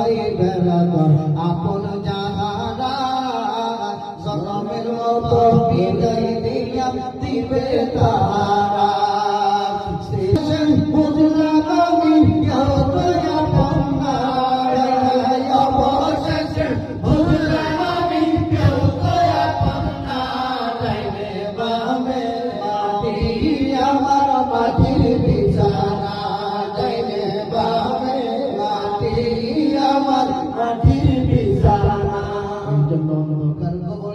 সবাই বেড়াদর আপন যাহারা জনমের মতো বিদায় দিয়া দিবে তারা বুঝলাম আমি কেউ তো আপন না অবশেষে বুঝলাম আমি কেউ তো আপন না ডাইনে বামে মাটি আমার মাটির বিছানা ডাইনে বামে মাটি আমার মাটির বিছানা অন্ধকার কবর